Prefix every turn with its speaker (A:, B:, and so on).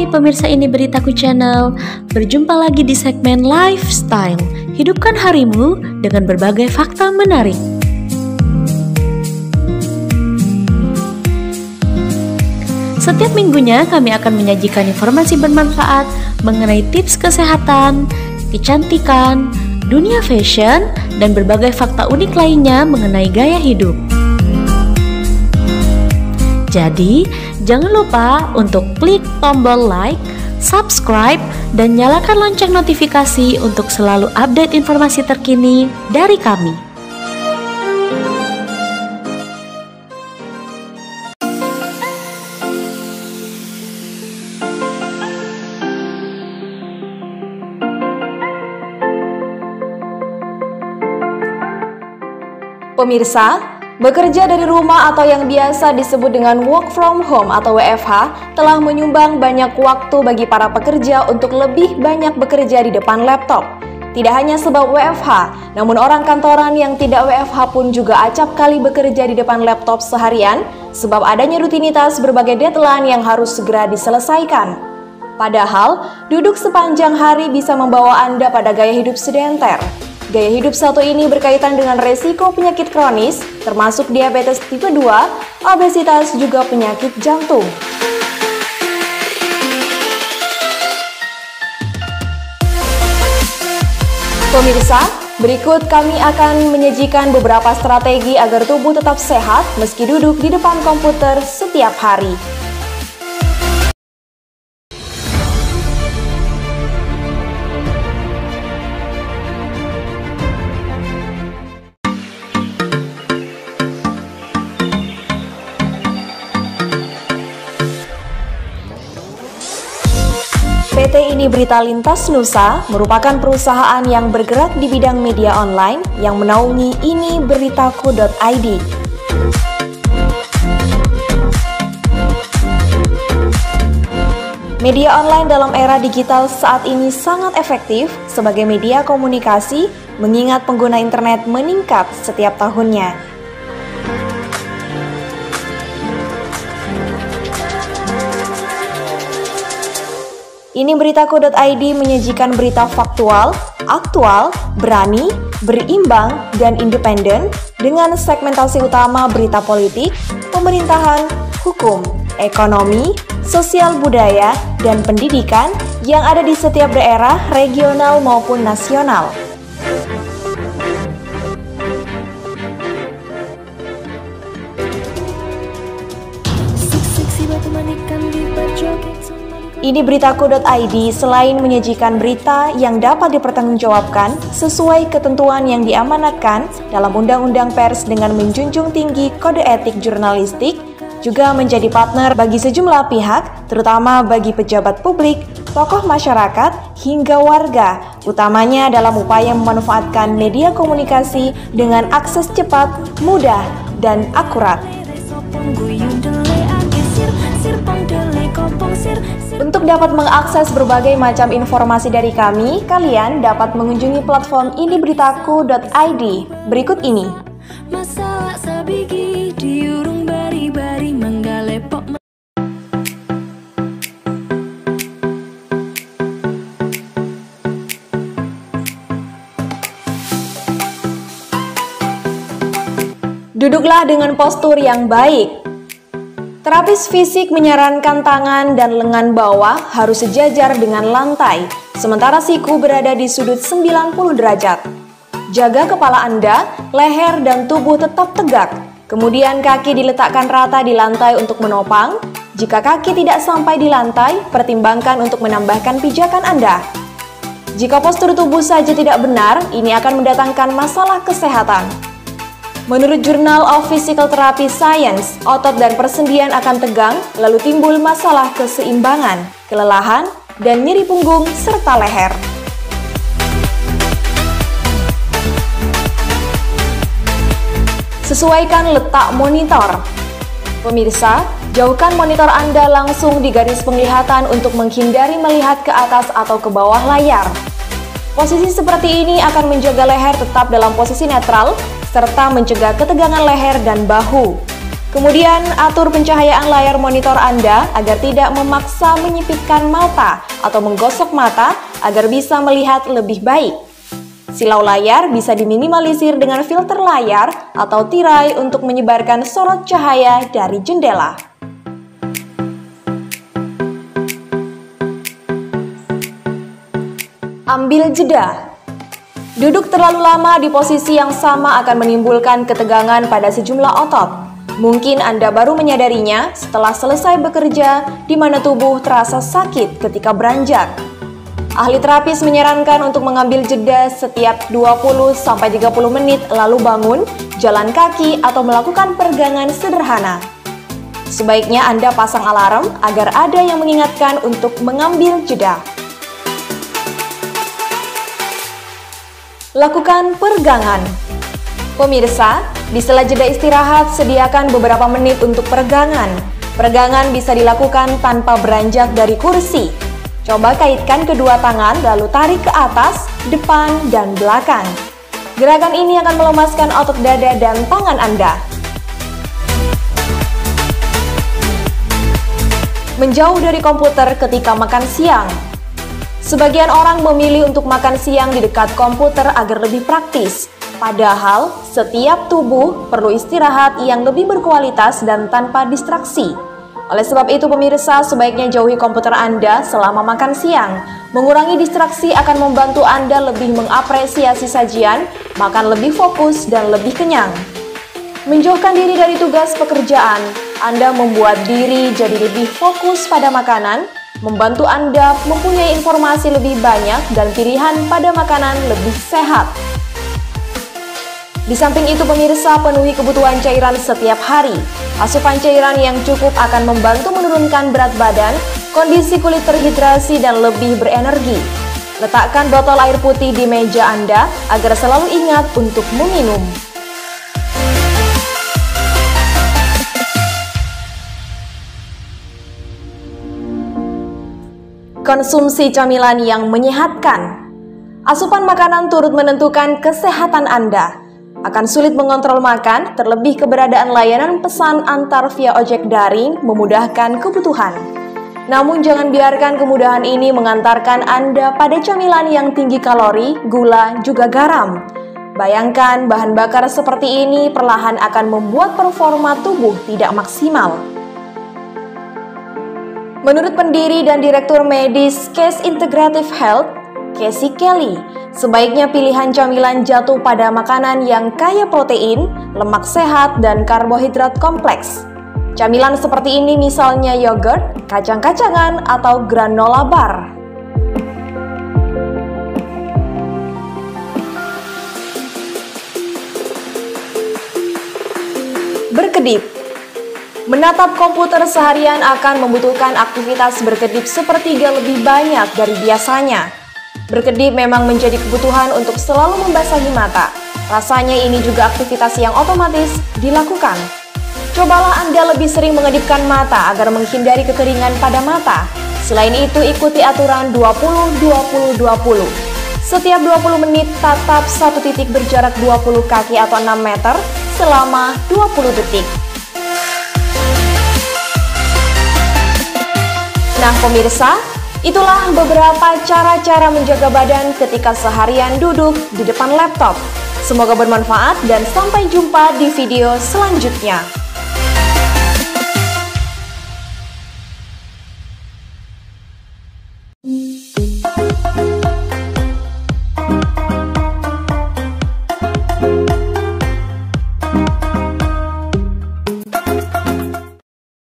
A: Hai pemirsa Ini Beritaku Channel, berjumpa lagi di segmen Lifestyle. Hidupkan harimu dengan berbagai fakta menarik. Setiap minggunya kami akan menyajikan informasi bermanfaat mengenai tips kesehatan, kecantikan, dunia fashion, dan berbagai fakta unik lainnya mengenai gaya hidup. Jadi, jangan lupa untuk klik tombol like, subscribe, dan nyalakan lonceng notifikasi untuk selalu update informasi terkini dari kami.
B: Pemirsa, bekerja dari rumah atau yang biasa disebut dengan work from home atau WFH telah menyumbang banyak waktu bagi para pekerja untuk lebih banyak bekerja di depan laptop. Tidak hanya sebab WFH, namun orang kantoran yang tidak WFH pun juga acap kali bekerja di depan laptop seharian sebab adanya rutinitas berbagai deadline yang harus segera diselesaikan. Padahal, duduk sepanjang hari bisa membawa Anda pada gaya hidup sedenter. Gaya hidup satu ini berkaitan dengan resiko penyakit kronis, termasuk diabetes tipe 2, obesitas, juga penyakit jantung. Pemirsa, berikut kami akan menyajikan beberapa strategi agar tubuh tetap sehat meski duduk di depan komputer setiap hari. PT Ini Berita Lintas Nusa merupakan perusahaan yang bergerak di bidang media online yang menaungi iniberitaku.id. Media online dalam era digital saat ini sangat efektif sebagai media komunikasi mengingat pengguna internet meningkat setiap tahunnya. Iniberitaku.id menyajikan berita faktual, aktual, berani, berimbang, dan independen dengan segmentasi utama berita politik, pemerintahan, hukum, ekonomi, sosial budaya, dan pendidikan yang ada di setiap daerah, regional maupun nasional. Iniberitaku.id selain menyajikan berita yang dapat dipertanggungjawabkan sesuai ketentuan yang diamanatkan dalam Undang-Undang Pers dengan menjunjung tinggi kode etik jurnalistik, juga menjadi partner bagi sejumlah pihak, terutama bagi pejabat publik, tokoh masyarakat, hingga warga, utamanya dalam upaya memanfaatkan media komunikasi dengan akses cepat, mudah, dan akurat. Untuk dapat mengakses berbagai macam informasi dari kami, kalian dapat mengunjungi platform iniberitaku.id. Berikut ini. Duduklah dengan postur yang baik. Terapis fisik menyarankan tangan dan lengan bawah harus sejajar dengan lantai, sementara siku berada di sudut 90 derajat. Jaga kepala Anda, leher dan tubuh tetap tegak. Kemudian kaki diletakkan rata di lantai untuk menopang. Jika kaki tidak sampai di lantai, pertimbangkan untuk menambahkan pijakan Anda. Jika postur tubuh saja tidak benar, ini akan mendatangkan masalah kesehatan. Menurut Journal of Physical Therapy Science, otot dan persendian akan tegang, lalu timbul masalah keseimbangan, kelelahan, dan nyeri punggung serta leher. Sesuaikan letak monitor. Pemirsa, jauhkan monitor Anda langsung di garis penglihatan untuk menghindari melihat ke atas atau ke bawah layar. Posisi seperti ini akan menjaga leher tetap dalam posisi netral, serta mencegah ketegangan leher dan bahu. Kemudian, atur pencahayaan layar monitor Anda agar tidak memaksa menyipitkan mata atau menggosok mata agar bisa melihat lebih baik. Silau layar bisa diminimalisir dengan filter layar atau tirai untuk menyebarkan sorot cahaya dari jendela. Ambil jeda. Duduk terlalu lama di posisi yang sama akan menimbulkan ketegangan pada sejumlah otot. Mungkin Anda baru menyadarinya setelah selesai bekerja, di mana tubuh terasa sakit ketika beranjak. Ahli terapis menyarankan untuk mengambil jeda setiap 20-30 menit lalu bangun, jalan kaki, atau melakukan peregangan sederhana. Sebaiknya Anda pasang alarm agar ada yang mengingatkan untuk mengambil jeda. Lakukan peregangan. Pemirsa, di sela jeda istirahat, sediakan beberapa menit untuk peregangan. Peregangan bisa dilakukan tanpa beranjak dari kursi. Coba kaitkan kedua tangan lalu tarik ke atas, depan, dan belakang. Gerakan ini akan melemaskan otot dada dan tangan Anda. Menjauh dari komputer ketika makan siang. Sebagian orang memilih untuk makan siang di dekat komputer agar lebih praktis. Padahal, setiap tubuh perlu istirahat yang lebih berkualitas dan tanpa distraksi. Oleh sebab itu, pemirsa, sebaiknya jauhi komputer Anda selama makan siang. Mengurangi distraksi akan membantu Anda lebih mengapresiasi sajian, makan lebih fokus, dan lebih kenyang. Menjauhkan diri dari tugas pekerjaan, Anda membuat diri jadi lebih fokus pada makanan, membantu Anda mempunyai informasi lebih banyak dan pilihan pada makanan lebih sehat. Di samping itu, pemirsa, penuhi kebutuhan cairan setiap hari. Asupan cairan yang cukup akan membantu menurunkan berat badan, kondisi kulit terhidrasi, dan lebih berenergi. Letakkan botol air putih di meja Anda agar selalu ingat untuk meminum. Konsumsi camilan yang menyehatkan. Asupan makanan turut menentukan kesehatan Anda. Akan sulit mengontrol makan, terlebih keberadaan layanan pesan antar via ojek daring memudahkan kebutuhan. Namun jangan biarkan kemudahan ini mengantarkan Anda pada camilan yang tinggi kalori, gula, juga garam. Bayangkan bahan bakar seperti ini perlahan akan membuat performa tubuh tidak maksimal. Menurut pendiri dan direktur medis Case Integrative Health, Casey Kelly, sebaiknya pilihan camilan jatuh pada makanan yang kaya protein, lemak sehat, dan karbohidrat kompleks. Camilan seperti ini misalnya yogurt, kacang-kacangan, atau granola bar. Berkedip. Menatap komputer seharian akan membutuhkan aktivitas berkedip sepertiga lebih banyak dari biasanya. Berkedip memang menjadi kebutuhan untuk selalu membasahi mata. Rasanya ini juga aktivitas yang otomatis dilakukan. Cobalah Anda lebih sering mengedipkan mata agar menghindari kekeringan pada mata. Selain itu, ikuti aturan 20-20-20. Setiap 20 menit, tatap satu titik berjarak 20 kaki atau 6 meter selama 20 detik. Nah, pemirsa, itulah beberapa cara-cara menjaga badan ketika seharian duduk di depan laptop. Semoga bermanfaat dan sampai jumpa di video selanjutnya.